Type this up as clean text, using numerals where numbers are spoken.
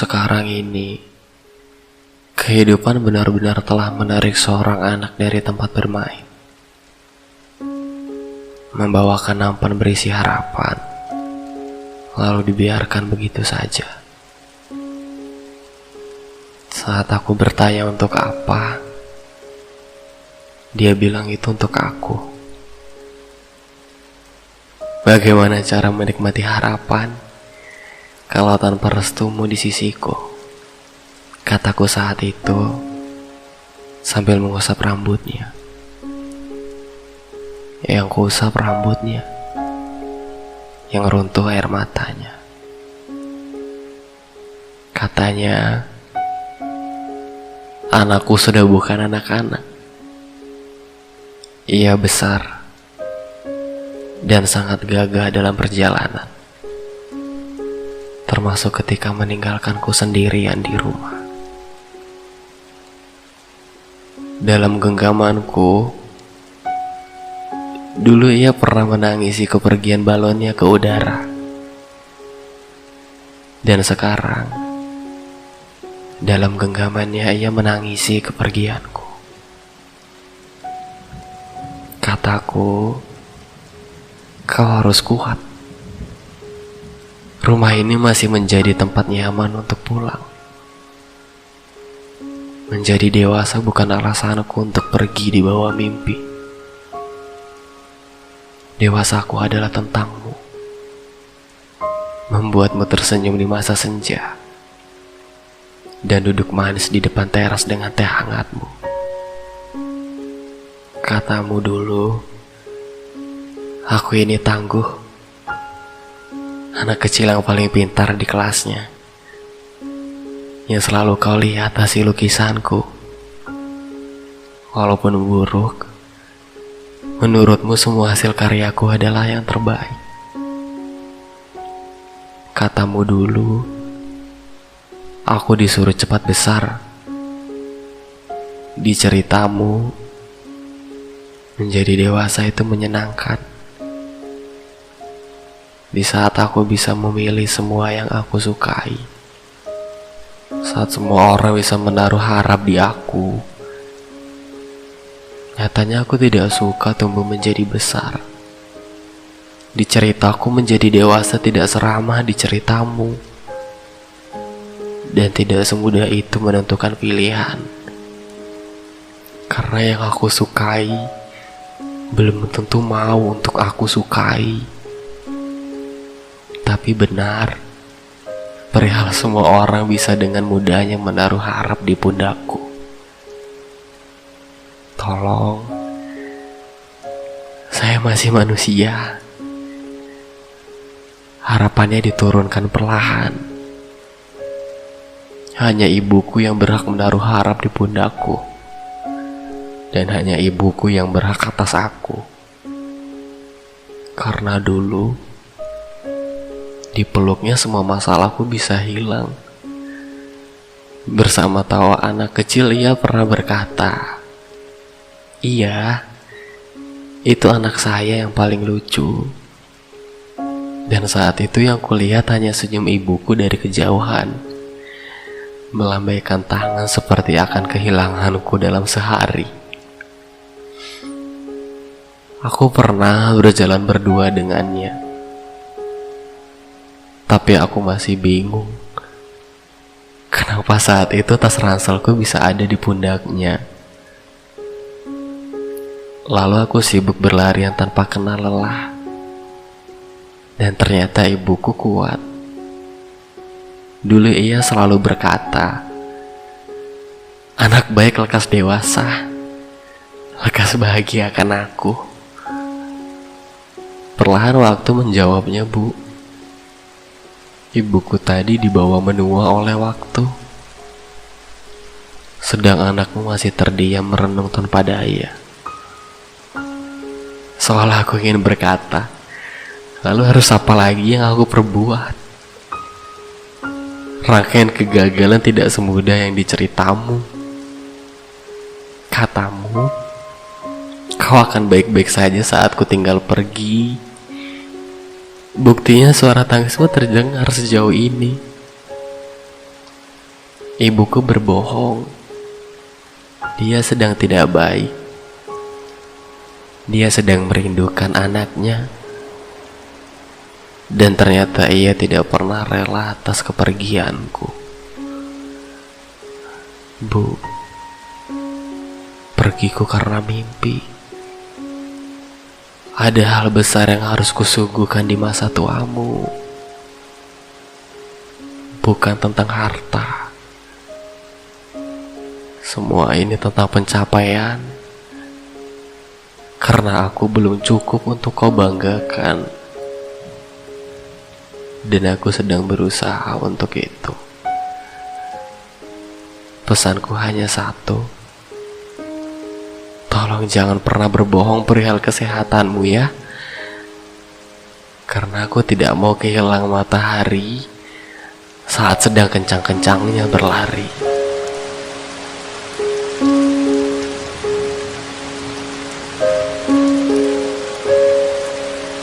Sekarang ini, kehidupan benar-benar telah menarik seorang anak dari tempat bermain, membawakan nampan berisi harapan, lalu dibiarkan begitu saja. Saat aku bertanya untuk apa, dia bilang itu untuk aku. Bagaimana cara menikmati harapan kalau tanpa restumu di sisiku? Kataku saat itu sambil mengusap rambutnya. Yang kuusap rambutnya, yang runtuh air matanya. Katanya, anakku sudah bukan anak-anak. Ia besar dan sangat gagah dalam perjalanan, termasuk ketika meninggalkanku sendirian di rumah. Dalam genggamanku, dulu ia pernah menangisi kepergian balonnya ke udara. Dan sekarang, dalam genggamannya ia menangisi kepergianku. Kataku, kau harus kuat. Rumah ini masih menjadi tempat nyaman untuk pulang. Menjadi dewasa bukan alasanku untuk pergi di bawah mimpi. Dewasaku adalah tentangmu, membuatmu tersenyum di masa senja, dan duduk manis di depan teras dengan teh hangatmu. Katamu dulu, aku ini tangguh, anak kecil yang paling pintar di kelasnya, yang selalu kau lihat hasil lukisanku. Walaupun buruk, menurutmu semua hasil karyaku adalah yang terbaik. Katamu dulu, aku disuruh cepat besar. Di ceritamu, menjadi dewasa itu menyenangkan. Di saat aku bisa memilih semua yang aku sukai, saat semua orang bisa menaruh harap di aku, nyatanya aku tidak suka tumbuh menjadi besar. Di ceritaku menjadi dewasa tidak seramah di ceritamu, dan tidak semudah itu menentukan pilihan. Karena yang aku sukai belum tentu mau untuk aku sukai. Tapi benar, perihal semua orang bisa dengan mudahnya menaruh harap di pundakku. Tolong, saya masih manusia. Harapannya diturunkan perlahan. Hanya ibuku yang berhak menaruh harap di pundakku, dan hanya ibuku yang berhak atas aku. Karena dulu, di peluknya semua masalahku bisa hilang. Bersama tawa anak kecil ia pernah berkata, "Iya, itu anak saya yang paling lucu." Dan saat itu yang kulihat hanya senyum ibuku dari kejauhan, melambaikan tangan seperti akan kehilanganku dalam sehari. Aku pernah berjalan berdua dengannya, tapi aku masih bingung kenapa saat itu tas ranselku bisa ada di pundaknya. Lalu aku sibuk berlarian tanpa kenal lelah, dan ternyata ibuku kuat. Dulu ia selalu berkata, "Anak baik lekas dewasa, lekas bahagia akan aku." Perlahan waktu menjawabnya, "Bu, ibuku tadi dibawa menua oleh waktu." Sedang anakmu masih terdiam merenung tanpa daya. Seolah aku ingin berkata, lalu harus apa lagi yang aku perbuat? Rangkaian kegagalan tidak semudah yang diceritamu. Katamu, kau akan baik-baik saja saat ku tinggal pergi. Buktinya suara tangismu terdengar sejauh ini. Ibuku berbohong. Dia sedang tidak baik. Dia sedang merindukan anaknya. Dan ternyata ia tidak pernah rela atas kepergianku. Bu, pergiku karena mimpi. Ada hal besar yang harus kusuguhkan di masa tuamu. Bukan tentang harta. Semua ini tentang pencapaian. Karena aku belum cukup untuk kau banggakan. Dan aku sedang berusaha untuk itu. Pesanku hanya satu. Tolong jangan pernah berbohong perihal kesehatanmu ya. Karena aku tidak mau kehilangan matahari saat sedang kencang-kencangnya berlari.